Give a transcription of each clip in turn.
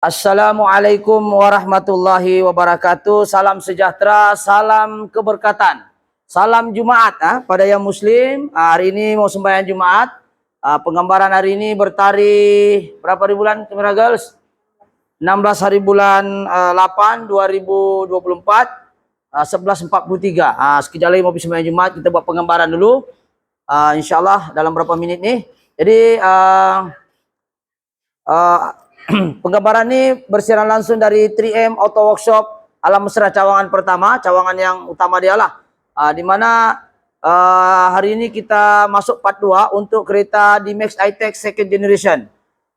Assalamualaikum warahmatullahi wabarakatuh. Salam sejahtera, salam keberkatan. Salam Jumat pada yang muslim. Hari ini mau sembahyang Jumat. Penggambaran hari ini bertarikh berapa hari bulan kamera girls? 16 hari bulan 8 2024 11.43. Sekejap lagi mau sembahyang Jumat, kita buat penggambaran dulu. Insyaallah dalam berapa menit nih. Jadi penggambaran ini bersiaran langsung dari 3M Auto Workshop Alam Mesra cawangan pertama, cawangan yang utama dialah. Di mana hari ini kita masuk part 2 untuk kereta D-Max I-Tech second generation.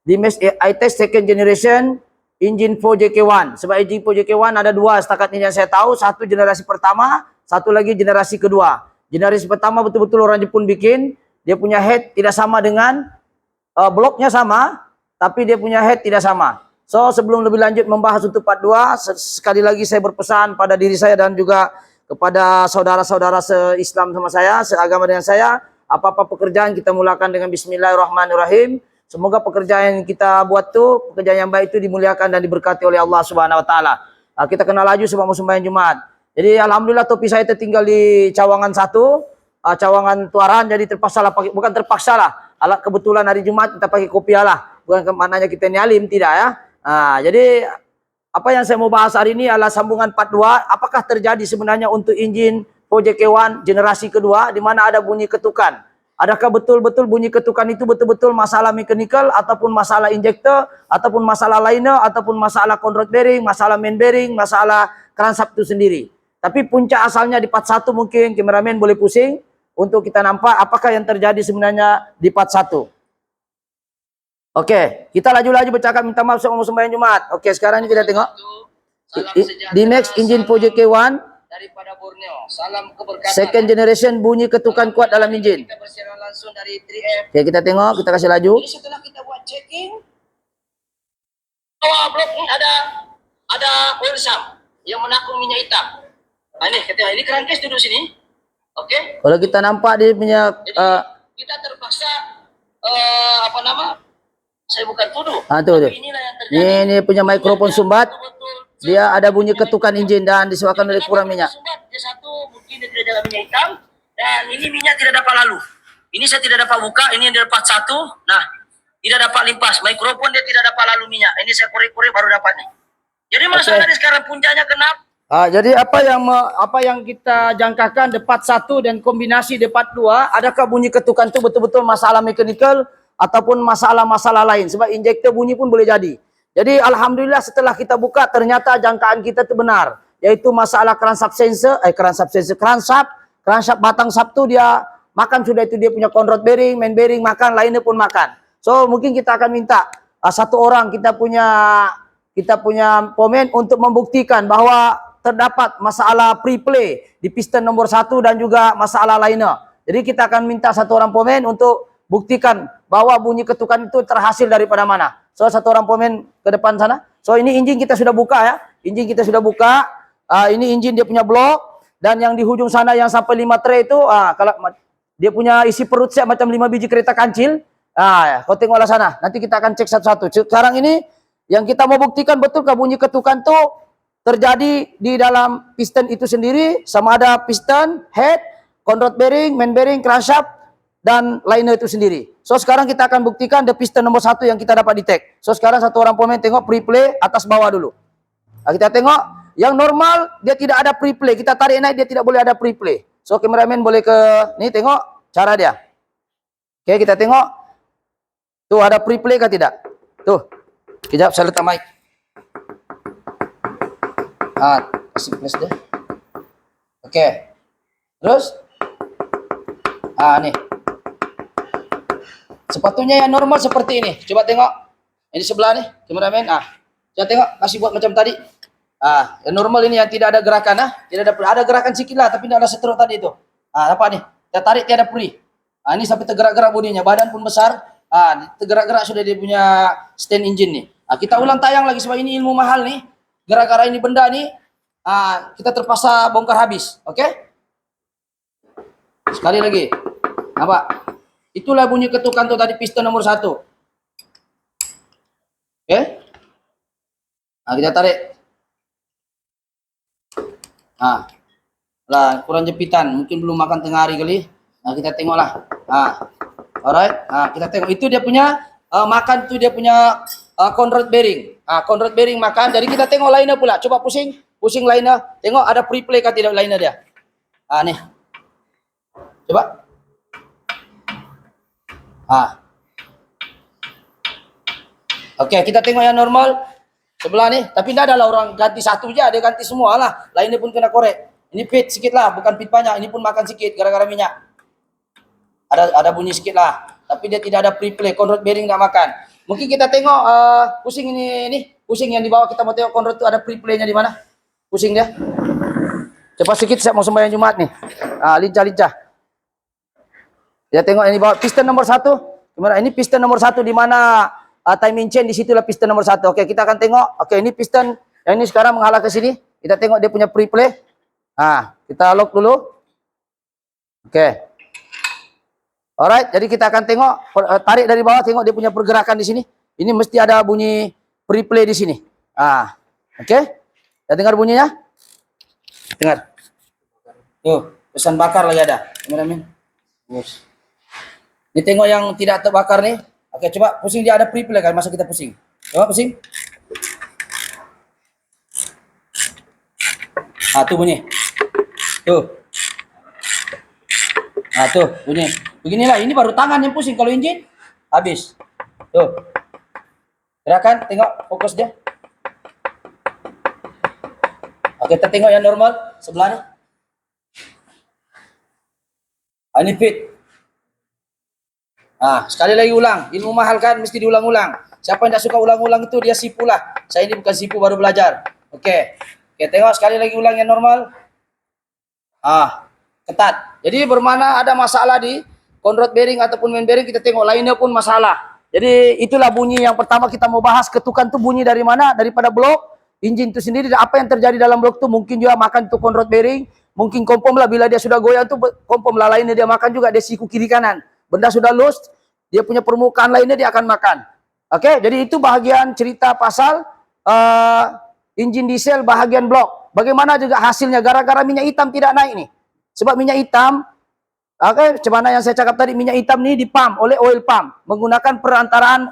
D-Max I-Tech second generation engine 4JK1. Sebab engine 4JK1 ada dua setakat ini yang saya tahu, satu generasi pertama, satu lagi generasi kedua. Generasi pertama betul-betul orang Jepun bikin, dia punya head tidak sama dengan bloknya sama, tapi dia punya head tidak sama. So, sebelum lebih lanjut membahas untuk part 2, sekali lagi saya berpesan pada diri saya dan juga kepada saudara-saudara se-Islam sama saya, seagama dengan saya, apa-apa pekerjaan kita mulakan dengan bismillahirrahmanirrahim. Semoga pekerjaan yang kita buat tuh, pekerjaan yang baik itu dimuliakan dan diberkati oleh Allah Subhanahu wa taala. Kita kenal laju sebab mau sembahyang Jumat. Jadi alhamdulillah topi saya tertinggal di cawangan 1, cawangan Tuaran, jadi terpaksa lah pakai, bukan terpaksa lah, alat kebetulan hari Jumat kita pakai kopiah lah. Bukan maknanya kita ini alim, tidak ya. Jadi apa yang saya mau bahas hari ini adalah sambungan part 2. Apakah terjadi sebenarnya untuk engine 4JK1 generasi kedua di mana ada bunyi ketukan? Adakah betul-betul bunyi ketukan itu betul-betul masalah mechanical ataupun masalah injektor ataupun masalah liner ataupun masalah control bearing, masalah main bearing, masalah crankshaft itu sendiri. Tapi puncak asalnya di part 1 mungkin kameramen boleh pusing untuk kita nampak apakah yang terjadi sebenarnya di part 1. Oke, kita laju-laju bercakap minta maaf sama sembahyang Jumat. Oke, sekarang ini kita tengok D-Max engine 4JK1 daripada Borneo. Salam keberkatan. Second generation bunyi ketukan kuat dalam engine. Kita bersiaran langsung dari 3M. Oke, kita tengok, kita kasih laju. Jadi setelah kita buat checking, blok ini ada oil sump yang menakung minyak hitam. Ini kita ini crankcase duduk sini. Oke. Kalau kita nampak dia punya kita terpaksa saya bukan tuduh. Tuh. Ini punya mikrofon sumbat. Dia ada bunyi ketukan engine dan disebabkan oleh kurang minyak. Dia satu mungkin dia tidak dalam minyak hitam dan ini minyak tidak dapat lalu. Ini saya tidak dapat buka, ini yang dapat satu. Nah, tidak dapat limpas. Mikrofon dia tidak dapat lalu minyak. Ini saya korek-korek baru dapat nih. Jadi masalahnya sekarang puncaknya kenapa? Jadi apa yang kita jangkakan depat 1 dan kombinasi depat 2, adakah bunyi ketukan itu betul-betul masalah mechanical ataupun masalah-masalah lain? Sebab injektor bunyi pun boleh jadi. Jadi alhamdulillah setelah kita buka ternyata jangkaan kita itu benar, yaitu masalah crankshaft sensor, crankshaft batang shaft itu dia makan sudah, itu dia punya control bearing, main bearing makan, lainnya pun makan. So mungkin kita akan minta satu orang kita punya pomen untuk membuktikan bahwa terdapat masalah pre-play di piston nomor 1 dan juga masalah lainnya. Jadi kita akan minta satu orang pomen untuk buktikan bahwa bunyi ketukan itu terhasil daripada mana. So satu orang pomen ke depan sana. So ini engine kita sudah buka ya. Engine kita sudah buka. Ini engine dia punya blok dan yang di hujung sana yang sampai 5 tray itu kalau dia punya isi perut set macam 5 biji kereta kancil. Kau tengoklah sana. Nanti kita akan cek satu-satu. Sekarang ini yang kita mau buktikan betulkah bunyi ketukan itu terjadi di dalam piston itu sendiri, sama ada piston, head, control bearing, main bearing, crankshaft, dan liner itu sendiri. So sekarang kita akan buktikan the piston nomor 1 yang kita dapat detect. So sekarang satu orang pomen tengok pre-play atas bawah dulu. Kita tengok yang normal dia tidak ada pre-play. Kita tarik naik dia tidak boleh ada pre-play. So kameramen boleh ke ni tengok cara dia. Oke, kita tengok. Tuh ada pre-play kah tidak? Tuh. Kejap saya letak mic. Kasih plus dia. Oke. Terus nih. Sepatunya yang normal seperti ini. Coba tengok. Ini sebelah nih, kameramen. Coba tengok, kasih buat macam tadi. Yang normal ini yang tidak ada gerakan Tidak ada gerakan sikit lah, tapi tidak ada setruk tadi itu. Apa nih? Kita tarik tiada puri. Ini sampai tergerak-gerak bodinya, badan pun besar. Tergerak-gerak sudah dia punya stand engine nih. Kita ulang tayang lagi sebab ini ilmu mahal nih. Gara-gara ini benda nih, kita terpaksa bongkar habis. Oke? Sekali lagi. Nampak? Itulah bunyi ketukan tuh tadi piston nomor 1. Oke? Nah, kita tarik. Nah, lah kurang jepitan, mungkin belum makan tengah hari kali. Nah, kita tengoklah. Nah, alright. Nah, kita tengok itu dia punya makan tuh dia punya conrod bearing. Conrod bearing makan. Jadi kita tengok lainnya pula. Coba pusing, pusing lainnya. Tengok ada pre-play kah tidak lainnya dia. Nih. Coba. Oke, kita tengok yang normal sebelah nih. Tapi tidak ada lah orang ganti satu aja, dia ganti semua lah. Lainnya pun kena korek. Ini pit sedikit lah, bukan pit banyak. Ini pun makan sedikit gara-gara minyak. Ada bunyi sedikit lah. Tapi dia tidak ada pre-play. Conrod bearing nggak makan. Mungkin kita tengok pusing ini pusing yang di bawah, kita mau tengok conrod itu ada pre-playnya di mana? Pusing dia. Cepat sedikit, saya mau sembahyang Jumat nih. Lincah-lincah. Kita tengok ini bawah piston nomor 1. Gimana? Ini piston nomor 1 di mana timing chain, di situlah piston nomor 1. Oke, kita akan tengok. Oke, ini piston yang ini sekarang mengalah ke sini. Kita tengok dia punya pre-play. Kita lock dulu. Oke. Alright, jadi kita akan tengok, tarik dari bawah, tengok dia punya pergerakan di sini. Ini mesti ada bunyi pre-play di sini. Oke. Kita dengar bunyinya? Dengar. Tuh, pesan bakar lagi ada. Kameramen. Yes. Ini tengok yang tidak terbakar nih. Oke, coba pusing, dia ada pre-play kan, masa kita pusing. Coba pusing. Tuh bunyi. Tuh. Tuh bunyi. Beginilah, ini baru tangan yang pusing. Kalau engine habis. Tuh. Gerakan, tengok fokus dia. Oke, kita tengok yang normal sebelahnya. Ini fit. Sekali lagi ulang. Ilmu mahal kan, mesti diulang-ulang. Siapa yang tidak suka ulang-ulang itu dia sipu lah. Saya ini bukan sipu, baru belajar. Oke, tengok sekali lagi ulang yang normal. Ketat. Jadi bermana ada masalah di conrod bearing ataupun main bearing, kita tengok lainnya pun masalah. Jadi itulah bunyi yang pertama kita mau bahas. Ketukan itu bunyi dari mana? Daripada blok, engine itu sendiri. Apa yang terjadi dalam blok itu mungkin juga makan itu conrod bearing. Mungkin kompom lah, bila dia sudah goyang tuh kompom lah, lainnya dia makan juga, dia siku kiri kanan. Benda sudah loose, dia punya permukaan lainnya dia akan makan. Oke, jadi itu bahagian cerita pasal engine diesel bahagian blok. Bagaimana juga hasilnya gara-gara minyak hitam tidak naik nih. Sebab minyak hitam, cemana yang saya cakap tadi, minyak hitam ini dipump oleh oil pump menggunakan perantaraan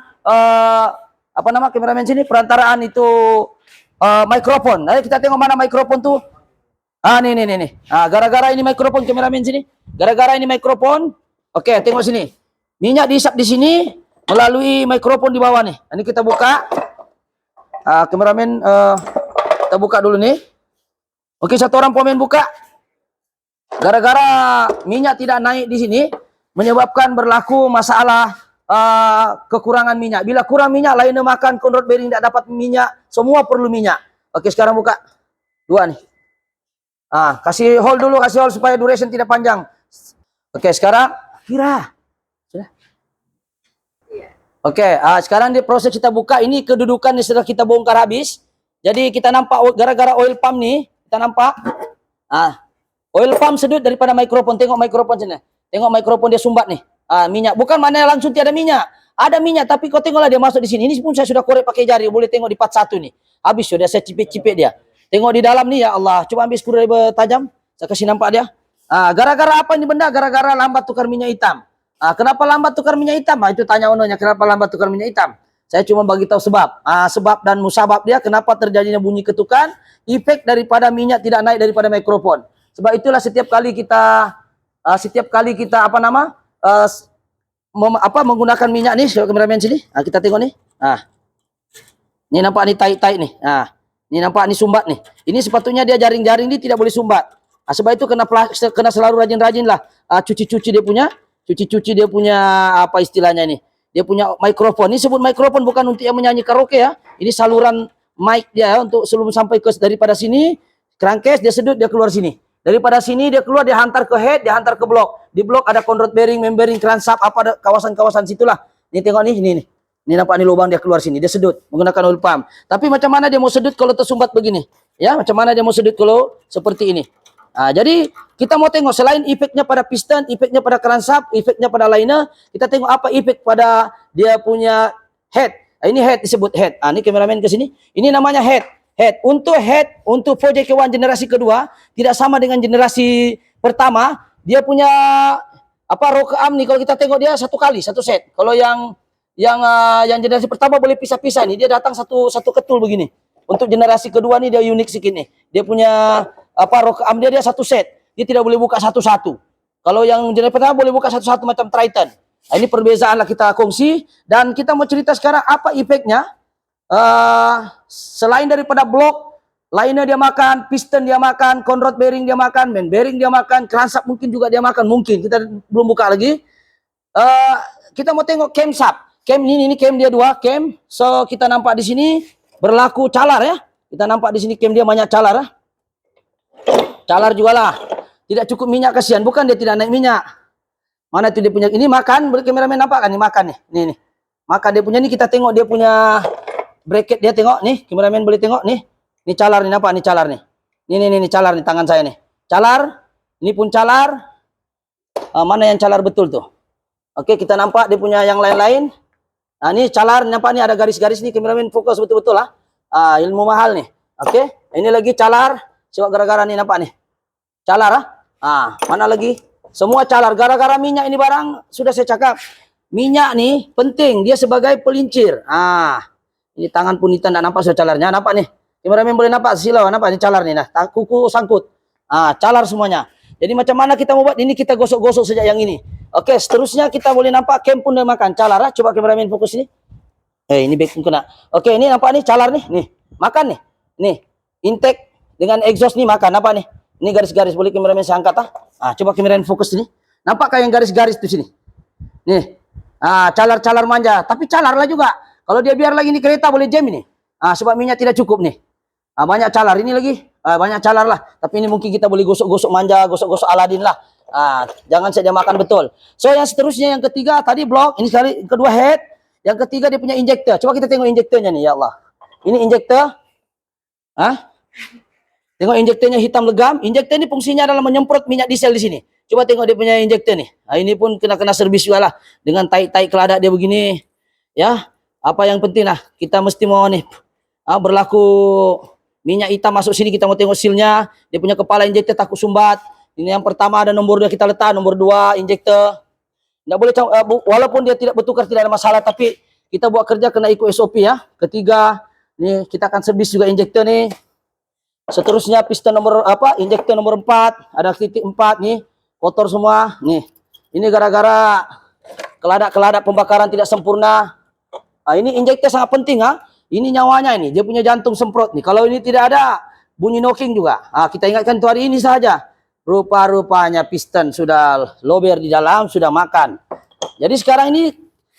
apa nama kameramen sini, perantaraan itu mikrofon. Nah, kita tengok mana mikrofon tuh. Nih. Gara-gara ini mikrofon, kameramen sini. Gara-gara ini mikrofon. Oke, tengok sini. Minyak diisap di sini melalui mikrofon di bawah nih. Ini kita buka. Kameramen kita buka dulu nih. Oke, satu orang pemain buka. Gara-gara minyak tidak naik di sini menyebabkan berlaku masalah kekurangan minyak. Bila kurang minyak, lainnya makan conrod bearing tidak dapat minyak, semua perlu minyak. Oke, sekarang buka. 2 nih. Kasih hold dulu, kasih hold supaya duration tidak panjang. Oke, sekarang kira. Sudah. Oke, sekarang di proses kita buka, ini kedudukan setelah kita bongkar habis. Jadi kita nampak gara-gara oil pump nih, kita nampak. Oil pump sedut daripada mikrofon. Tengok mikrofon sini. Tengok mikrofon dia sumbat nih. Minyak. Bukan mana langsung tiada minyak. Ada minyak, tapi kau tengoklah dia masuk di sini. Ini pun saya sudah korek pakai jari. Boleh tengok di part 1 nih. Habis sudah saya cipit-cipit dia. Tengok di dalam nih, ya Allah. Coba ambil screwdriver tajam. Saya kasih nampak dia. Gara-gara apa ini benda? Gara-gara lambat tukar minyak hitam. Kenapa lambat tukar minyak hitam? Itu tanya ononya, kenapa lambat tukar minyak hitam? Saya cuma bagi tahu sebab. Sebab dan musabab dia, kenapa terjadinya bunyi ketukan, efek daripada minyak tidak naik daripada mikrofon. Sebab itulah setiap kali kita menggunakan minyak nih, kameramen sini. Kita tengok nih. Ini nampak nih taik-taik nih. Ini nampak nih sumbat nih. Ini sepatutnya dia jaring-jaring dia tidak boleh sumbat. Sebab itu kena selalu rajin-rajin lah. Cuci-cuci dia punya apa istilahnya nih. Dia punya mikrofon. Ini sebut mikrofon bukan untuk yang menyanyi karaoke ya. Ini saluran mic dia untuk sebelum sampai ke daripada sini, crankcase dia sedut dia keluar sini. Daripada sini dia keluar, dia hantar ke head, dia hantar ke blok. Di blok ada conrod bearing, membrane, crankshaft, apa kawasan-kawasan situlah. Ini tengok nih, ini. Ini nampak nih lubang dia keluar sini, dia sedut menggunakan oil pump. Tapi macam mana dia mau sedut kalau tersumbat begini? Ya, macam mana dia mau sedut kalau seperti ini? Jadi kita mau tengok selain efeknya pada piston, efeknya pada crankshaft, efeknya pada liner, kita tengok apa efek pada dia punya head. Ini head disebut head. Ini kameramen ke sini. Ini namanya head. Untuk VJK1 generasi kedua tidak sama dengan generasi pertama. Dia punya rocker arm nih, kalau kita tengok dia satu kali satu set. Kalau yang generasi pertama boleh pisah-pisah nih. Dia datang satu ketul begini. Untuk generasi kedua nih dia unik sedikit nih. Dia punya rocker arm dia satu set. Dia tidak boleh buka satu-satu. Kalau yang generasi pertama boleh buka satu-satu macam Triton. Ini perbezaan lah kita kongsi. Dan kita mau cerita sekarang apa efeknya. Selain daripada blok, lainnya dia makan, piston dia makan, conrod bearing dia makan, main bearing dia makan, crankshaft mungkin juga dia makan, mungkin kita belum buka lagi. Kita mau tengok cam shaft. Cam ini cam dia 2 cam. So kita nampak di sini berlaku calar ya. Kita nampak di sini cam dia banyak calar ya. Calar juga lah. Tidak cukup minyak, kasihan. Bukan dia tidak naik minyak. Mana itu dia punya? Ini makan, boleh kameramen nampak kan? Ini makan nih. Nih. Makan dia punya, ini kita tengok dia punya bracket dia, tengok nih. Kameramen boleh tengok nih. Ini calar nih, nampak nih calar nih. Ini calar nih tangan saya nih. Calar. Ini pun calar. Mana yang calar betul tuh? Oke, kita nampak dia punya yang lain-lain. Nah, ini calar, nampak nih ada garis-garis nih. Kameramen fokus betul-betul lah. Ilmu mahal nih. Oke, ini lagi calar. Coba gara-gara nih nampak nih. Calar mana lagi? Semua calar. Gara-gara minyak ini barang, sudah saya cakap. Minyak nih penting, dia sebagai pelincir. Ini tangan pun tidak nampak sudah calarnya. Nampak nih. Kameramen boleh nampak silau, nampak ini calar nih. Nah, kuku sangkut. Calar semuanya. Jadi macam mana kita mau buat ini, kita gosok-gosok sejak yang ini. Oke, seterusnya kita boleh nampak cam pun dia makan calar. Coba kameramen fokus ini. Ini back pun kena. Oke, ini nampak nih calar nih. Nih, makan nih. Nih, intake dengan exhaust nih makan. Nampak nih. Ini garis-garis, boleh kameramen saya angkat coba kameramen fokus sini. Nampak kayak yang garis-garis di sini. Nih. Calar-calar manja, tapi calar lah juga. Kalau dia biar lagi ini kereta boleh jam ini. Sebab minyak tidak cukup nih. Banyak calar ini lagi. Banyak calar lah. Tapi ini mungkin kita boleh gosok-gosok manja, gosok-gosok Aladin lah. Jangan saja makan betul. So yang seterusnya, yang ketiga tadi blok, ini sekali, kedua head. Yang ketiga dia punya injektor. Coba kita tengok injektornya nih, ya Allah. Ini injektor. Tengok injektornya hitam legam. Injektor ini fungsinya adalah menyemprot minyak diesel di sini. Coba tengok dia punya injektor nih. Ini pun kena servis juga lah. Dengan taik-taik keladak dia begini. Ya, apa yang penting lah. Kita mesti mau nih. Berlaku minyak hitam masuk sini, kita mau tengok sealnya. Dia punya kepala injektor takut sumbat. Ini yang pertama ada nomor 2 kita letak. Nomor 2 injektor. Tidak boleh, walaupun dia tidak bertukar tidak ada masalah. Tapi kita buat kerja kena ikut SOP ya. Ketiga, nih kita akan servis juga injektor nih. Seterusnya piston nomor injektor nomor 4, ada titik 4 nih, kotor semua. Nih. Ini gara-gara keladak-keladak pembakaran tidak sempurna. Ini injektor sangat penting Ini nyawanya ini, dia punya jantung semprot nih. Kalau ini tidak ada, bunyi knocking juga. Kita ingatkan itu hari ini saja. Rupa-rupanya piston sudah lober di dalam, sudah makan. Jadi sekarang ini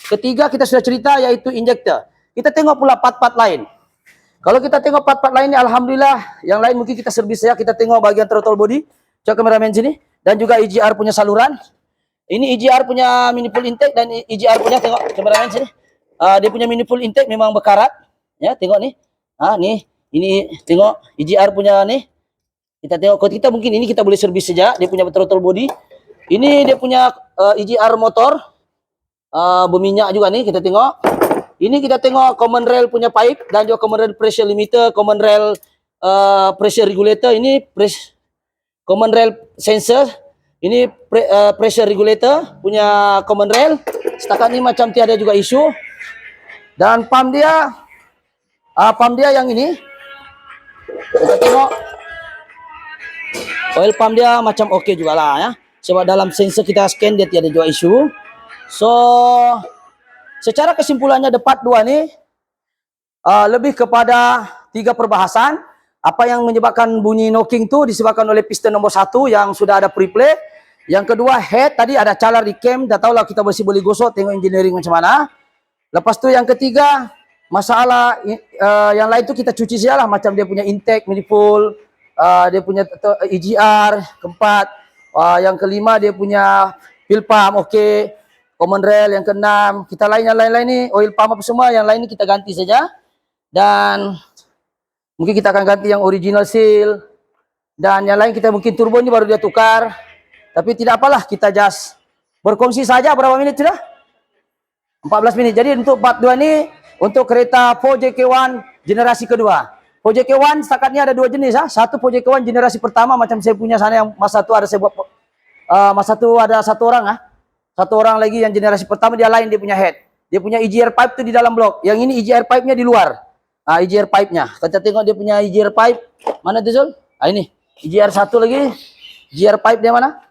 ketiga kita sudah cerita yaitu injektor. Kita tengok pula part-part lain. Kalau kita tengok part-part lainnya, alhamdulillah, yang lain mungkin kita servis ya. Kita tengok bagian throttle body. Coba kameramen sini. Dan juga EGR punya saluran. Ini EGR punya manifold intake dan EGR punya, tengok kameramen sini. Dia punya manifold intake memang berkarat. Ya, tengok nih. Nih, ini tengok EGR punya nih. Kita tengok, kalau kita mungkin ini kita boleh servis saja. Dia punya throttle body. Ini dia punya EGR motor. Berminyak juga nih, kita tengok. Ini kita tengok common rail punya pipe dan juga common rail pressure limiter, common rail pressure regulator. Ini common rail sensor. Ini pressure regulator punya common rail. Setakat ini macam tiada juga isu. Dan pump dia yang ini. Kita tengok oil pump dia macam oke juga lah ya. Sebab dalam sensor kita scan dia tiada juga isu. So secara kesimpulannya part 2 nih lebih kepada 3 perbahasan. Apa yang menyebabkan bunyi knocking itu disebabkan oleh piston nomor 1 yang sudah ada preplate. Yang kedua head, tadi ada calar di cam, dah tahulah kita masih boleh gosok, tengok engineering macam mana. Lepas tu yang ketiga, masalah yang lain tu kita cuci sajalah, macam dia punya intake, manifold, dia punya EGR, keempat, yang kelima dia punya fuel pump, okey. Common rail yang keenam, kita yang lain-lain ni oil pump apa semua, yang lain ni kita ganti saja. Dan mungkin kita akan ganti yang original seal. Dan yang lain kita mungkin turbo ni baru dia tukar. Tapi tidak apalah, kita just berkongsi saja. Berapa minit sudah? 14 menit. Jadi untuk part 2 ni Untuk kereta 4JK1 generasi kedua. 4JK1 setakat ini ada 2 jenis. Satu 4JK1 generasi pertama macam saya punya sana yang masa tu ada saya buat. Masa tu ada satu orang. Satu orang lagi yang generasi pertama dia lain dia punya head. Dia punya EGR pipe tu di dalam blok. Yang ini EGR pipe-nya di luar. EGR pipe-nya. Kita tengok dia punya EGR pipe. Mana tu Zul? Ini. EGR satu lagi. EGR pipe dia mana?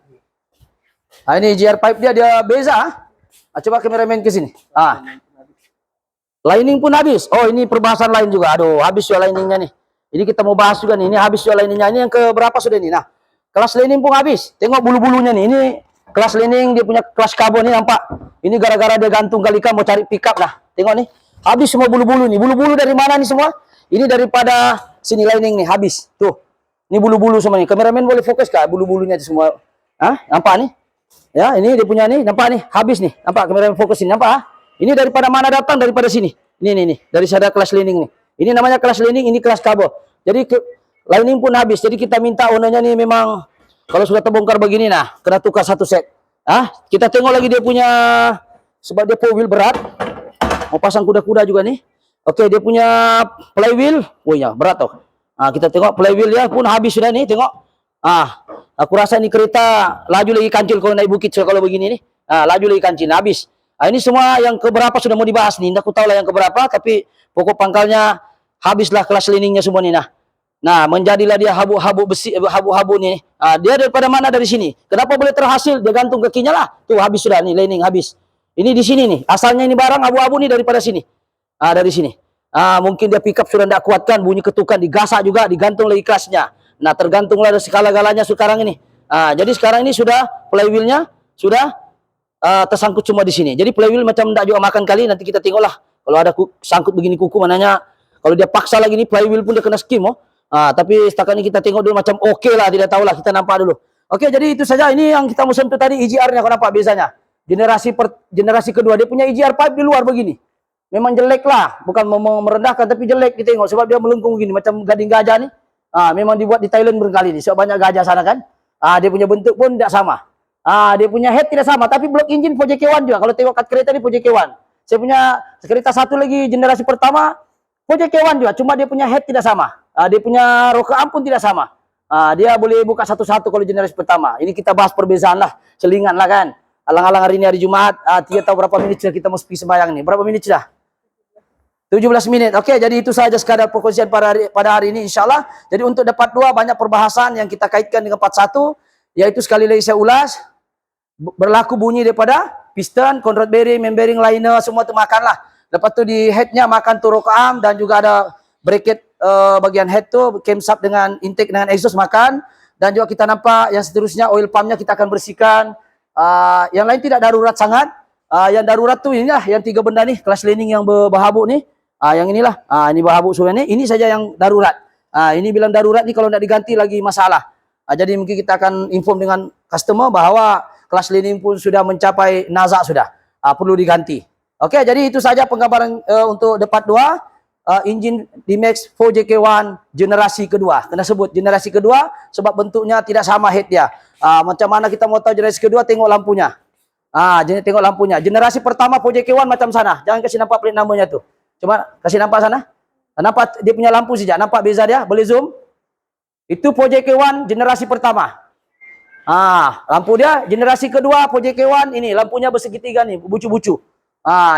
Ini EGR pipe dia beza. Coba kameramen ke sini. Lining pun habis. Oh, ini perbahasan lain juga. Aduh, habis juga liningnya nih. Ini kita mau bahas juga nih. Ini habis juga liningnya. Ini yang keberapa sudah nih? Nah, kelas lining pun habis. Tengok bulu-bulunya nih. Ini kelas lining dia punya kelas karbon nih nampak. Ini gara-gara dia gantung kali kan mau cari pickup lah. Tengok nih. Habis semua bulu-bulu nih. Bulu-bulu dari mana nih semua? Ini daripada sini lining nih habis. Tuh. Ini bulu-bulu semua nih. Kameramen boleh fokus kah bulu-bulunya semua? Nampak nih? Ya, ini dia punya nih. Nampak nih? Habis nih. Nampak kameramen fokus ini. Nampak? Ini daripada mana datang? Daripada sini. Nih. Dari sana kelas lining nih. Ini namanya kelas lining, ini kelas karbon. Jadi lining pun habis. Jadi kita minta ownernya nih memang kalau sudah terbongkar begini nah, kena tukar satu set. Kita tengok lagi dia punya sebab dia 4 wheel berat. Mau pasang kuda-kuda juga nih. Oke, dia punya flywheel. Oh ya, berat tuh. Kita tengok flywheel ya pun habis sudah nih, tengok. Aku rasa ini kereta laju lagi kancil kalau naik bukit kalau begini nih. Laju lagi kancil habis. Ini semua yang keberapa sudah mau dibahas nih. Aku tahu lah yang keberapa, tapi pokok pangkalnya habislah kelas liningnya semua nih. Nah, menjadilah dia habu-habu besi, habu-habu nih. Dia daripada mana dari sini? Kenapa boleh terhasil? Dia gantung kakinya lah. Tuh habis sudah nih, lining habis. Ini di sini nih. Asalnya ini barang abu-abu nih daripada sini. Dari sini. Mungkin dia pick up sudah tidak kuatkan, bunyi ketukan, digasak juga, digantung lagi kelasnya. Nah, tergantunglah segala-galanya sekarang ini. Jadi sekarang ini sudah flywheelnya sudah tersangkut cuma di sini. Jadi flywheel macam tidak juga makan kali. Nanti kita tengoklah kalau ada sangkut begini kuku mananya. Kalau dia paksa lagi nih flywheel pun dia kena skim. Tapi setakat ini kita tengok dulu macam oke lah, tidak tahu lah, kita nampak dulu. Oke, jadi itu saja. Ini yang kita mau sentuh tadi EGR-nya. Kau nampak bezanya? Generasi kedua dia punya EGR pipe di luar begini. Memang jelek lah, bukan merendahkan tapi jelek kita tengok sebab dia melengkung gini macam gading gajah nih. Memang dibuat di Thailand berkali nih. Sebab banyak gajah sana kan. Dia punya bentuk pun tidak sama. Dia punya head tidak sama, tapi blok engine 4JK1 juga. Kalau tengok kat kereta ni 4JK1. Saya punya kereta satu lagi generasi pertama 4JK1 juga, cuma dia punya head tidak sama. Dia punya rocker arm pun tidak sama. Dia boleh buka satu-satu kalau generasi pertama. Ini kita bahas perbezaan lah, selingan lah kan. Alang-alang hari ini hari Jumat, 3 tahu berapa menit sudah kita mau pergi sembahyang nih. Berapa menit sudah? 17 menit. Oke, jadi itu saja sekadar perkongsian pada hari ini insyaallah. Jadi untuk dapat 2 banyak perbahasan yang kita kaitkan dengan part 1, yaitu sekali lagi saya ulas. Berlaku bunyi daripada piston, control bearing, main bearing, liner, semua itu makan lah. Lepas tu di headnya makan tu rocker arm dan juga ada bracket bagian head tu, camshaft dengan intake dengan exhaust makan. Dan juga kita nampak yang seterusnya oil pumpnya kita akan bersihkan. Yang lain tidak darurat sangat. Yang darurat tu inilah yang 3 benda ni, kelas lining yang berhabuk ni. Yang inilah, ini berhabuk sudah ni. Ini saja yang darurat. Ini bilang darurat ni kalau tidak diganti lagi masalah. Jadi mungkin kita akan inform dengan customer bahawa kelas lining pun sudah mencapai nazak sudah. Perlu diganti. Oke, jadi itu saja penggambaran untuk debat 2. Engine D-Max 4JK1 generasi kedua. Kena sebut generasi kedua sebab bentuknya tidak sama head dia. Macam mana kita mau tahu generasi kedua, tengok lampunya. Tengok lampunya. Generasi pertama 4JK1 macam sana. Jangan kasih nampak plate namanya tu. Coba kasih nampak sana. Nampak dia punya lampu saja. Nampak beza dia? Boleh zoom? Itu 4JK1 generasi pertama. Lampu dia generasi kedua 4JK1 ini lampunya bersegitiga nih, bucu-bucu.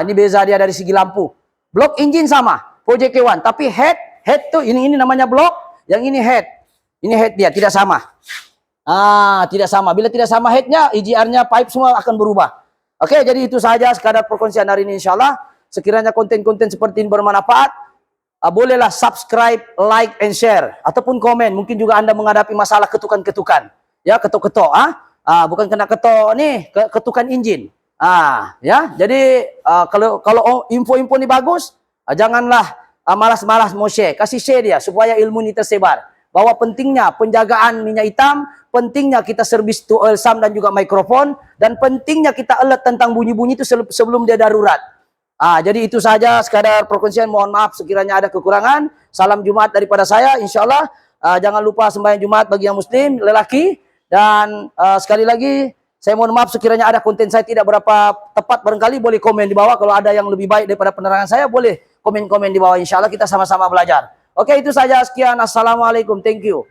Ini beza dia dari segi lampu. Blok engine sama 4JK1, tapi head tuh ini namanya blok, yang ini head. Ini head dia tidak sama. Tidak sama. Bila tidak sama headnya, EGR-nya, pipe semua akan berubah. Oke, jadi itu saja sekadar perkongsian hari ini insyaallah. Sekiranya konten-konten seperti ini bermanfaat, bolehlah subscribe, like, and share ataupun komen. Mungkin juga Anda menghadapi masalah ketukan-ketukan. Ya, ketok-ketok, bukan kena ketok nih, ketukan engine. Ya, jadi kalau info-info ini bagus, janganlah malas-malas mau share, kasih share dia supaya ilmu ini tersebar. Bahwa pentingnya penjagaan minyak hitam, pentingnya kita servis to oil sump dan juga mikrofon, dan pentingnya kita alert tentang bunyi-bunyi itu sebelum dia darurat. Jadi itu saja sekadar perkongsian. Mohon maaf sekiranya ada kekurangan. Salam Jumat daripada saya, insyaallah. Jangan lupa sembahyang Jumat bagi yang muslim lelaki. Dan sekali lagi saya mohon maaf sekiranya ada konten saya tidak berapa tepat, barangkali boleh komen di bawah. Kalau ada yang lebih baik daripada penerangan saya, boleh komen-komen di bawah. Insya Allah kita sama-sama belajar. Oke, itu saja. Sekian. Assalamualaikum. Thank you.